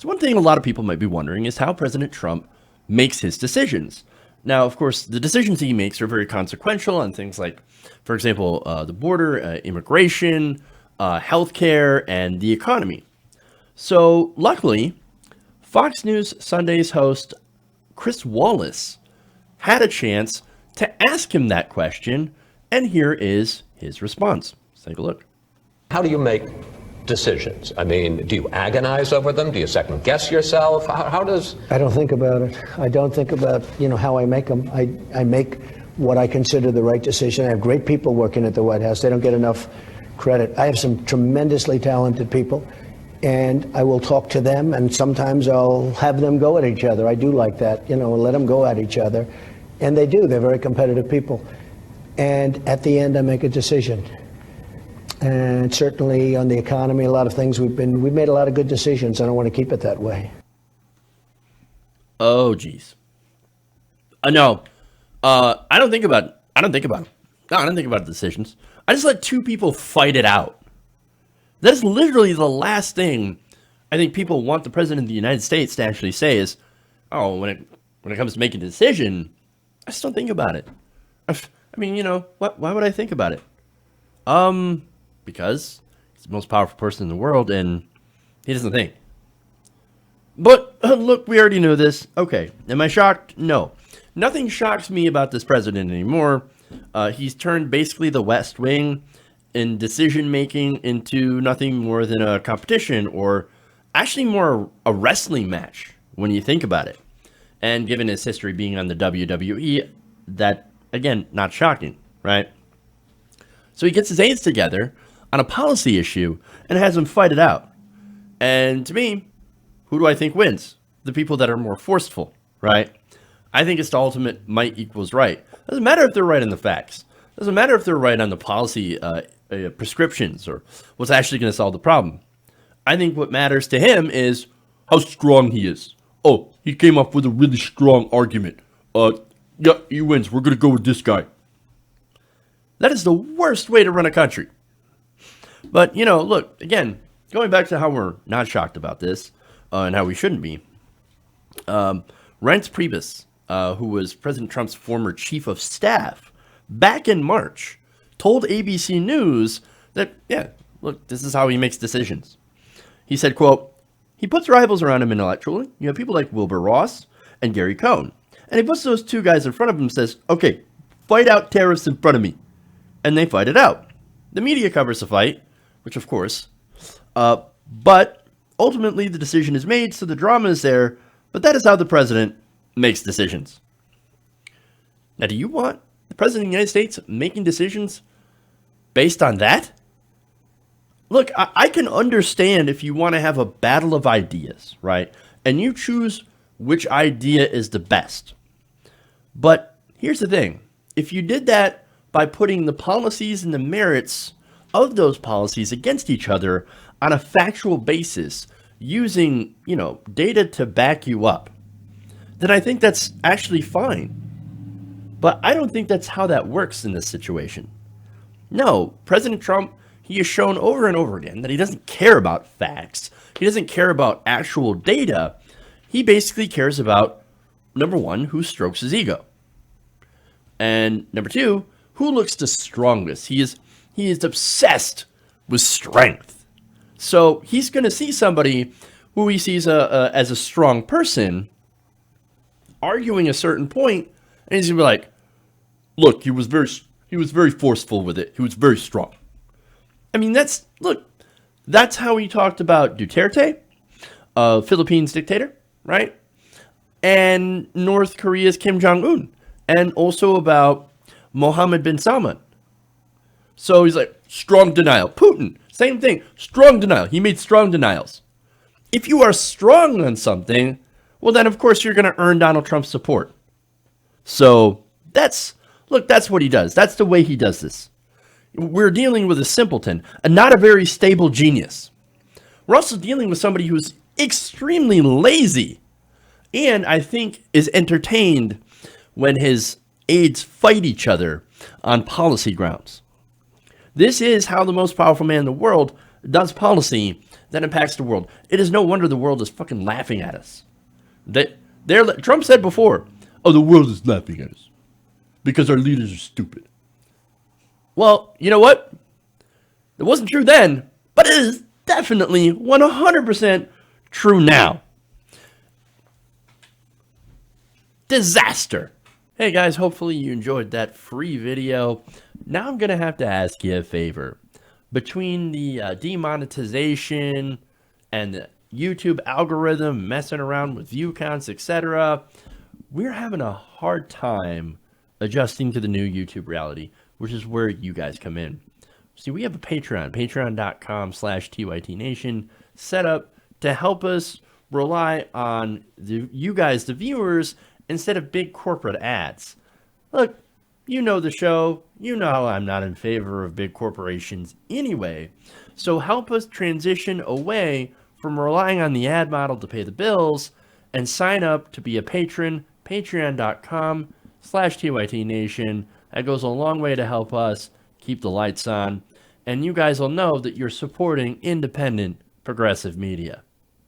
So one thing a lot of people might be wondering is how President Trump makes his decisions. Now, of course, the decisions he makes are very consequential on things like, for example, the border, immigration, healthcare, and the economy. So luckily, Fox News Sunday's host Chris Wallace had a chance to ask him that question, and here is his response. Let's take a look. How do you make decisions? I mean, do you agonize over them? Do you second guess yourself? How does... I don't think about it. I don't think about, how I make them. I make what I consider the right decision. I have great people working at the White House. They don't get enough credit. I have some tremendously talented people, and I will talk to them, and sometimes I'll have them go at each other. I do like that, let them go at each other. And they do. They're very competitive people. And at the end, I make a decision. And certainly on the economy, a lot of things we've made a lot of good decisions. I don't want to keep it that way. Oh, geez. No, I don't think about it. I don't think about it. No, I don't think about decisions. I just let two people fight it out. That's literally the last thing I think people want the president of the United States to actually say is, oh, when it comes to making a decision, I just don't think about it. I mean, why would I think about it? Because he's the most powerful person in the world, and he doesn't think. But, look, we already knew this. Okay, am I shocked? No. Nothing shocks me about this president anymore. He's turned basically the West Wing in decision-making into nothing more than a competition, or actually more a wrestling match, when you think about it. And given his history being on the WWE, that, again, not shocking, right? So he gets his aides together on a policy issue and has them fight it out. And to me, who do I think wins? The people that are more forceful, right? I think it's the ultimate might equals right. Doesn't matter if they're right on the facts. Doesn't matter if they're right on the policy prescriptions or what's actually going to solve the problem. I think what matters to him is how strong he is. Oh, he came up with a really strong argument. Yeah, he wins. We're going to go with this guy. That is the worst way to run a country. But, look, again, going back to how we're not shocked about this and how we shouldn't be. Reince Priebus, who was President Trump's former chief of staff, back in March, told ABC News that, yeah, look, this is how he makes decisions. He said, quote, he puts rivals around him intellectually. You have people like Wilbur Ross and Gary Cohn. And he puts those two guys in front of him and says, okay, fight out tariffs in front of me. And they fight it out. The media covers the fight, which of course, but ultimately the decision is made, so the drama is there, but that is how the president makes decisions. Now, do you want the president of the United States making decisions based on that? Look, I can understand if you want to have a battle of ideas, right? And you choose which idea is the best. But here's the thing. If you did that by putting the policies and the merits of those policies against each other on a factual basis, using, data to back you up, then I think that's actually fine. But I don't think that's how that works in this situation. No, President Trump, he has shown over and over again that he doesn't care about facts. He doesn't care about actual data. He basically cares about, number one, who strokes his ego. And number two, who looks the strongest. He is obsessed with strength. So he's going to see somebody who he sees as a strong person arguing a certain point, and he's going to be like, look, he was very forceful with it. He was very strong. I mean, that's how he talked about Duterte, Philippines dictator, right? And North Korea's Kim Jong-un, and also about Mohammed bin Salman. So he's like, strong denial. Putin, same thing, strong denial. He made strong denials. If you are strong on something, well, then of course you're going to earn Donald Trump's support. So that's what he does. That's the way he does this. We're dealing with a simpleton and not a very stable genius. We're also dealing with somebody who's extremely lazy and I think is entertained when his aides fight each other on policy grounds. This is how the most powerful man in the world does policy, that impacts the world. It is no wonder the world is fucking laughing at us. Trump said before, oh, the world is laughing at us because our leaders are stupid. Well, you know what? It wasn't true then, but it is definitely 100% true now. Disaster. Hey guys, hopefully you enjoyed that free video. Now I'm going to have to ask you a favor. Between the demonetization and the YouTube algorithm messing around with view counts, etc., we're having a hard time adjusting to the new YouTube reality, which is where you guys come in. See, we have a Patreon, patreon.com/TYTNation, set up to help us rely on you guys, the viewers, instead of big corporate ads. Look, you know the show. You know I'm not in favor of big corporations anyway. So help us transition away from relying on the ad model to pay the bills and sign up to be a patron, patreon.com/TYTNation. That goes a long way to help us keep the lights on. And you guys will know that you're supporting independent progressive media.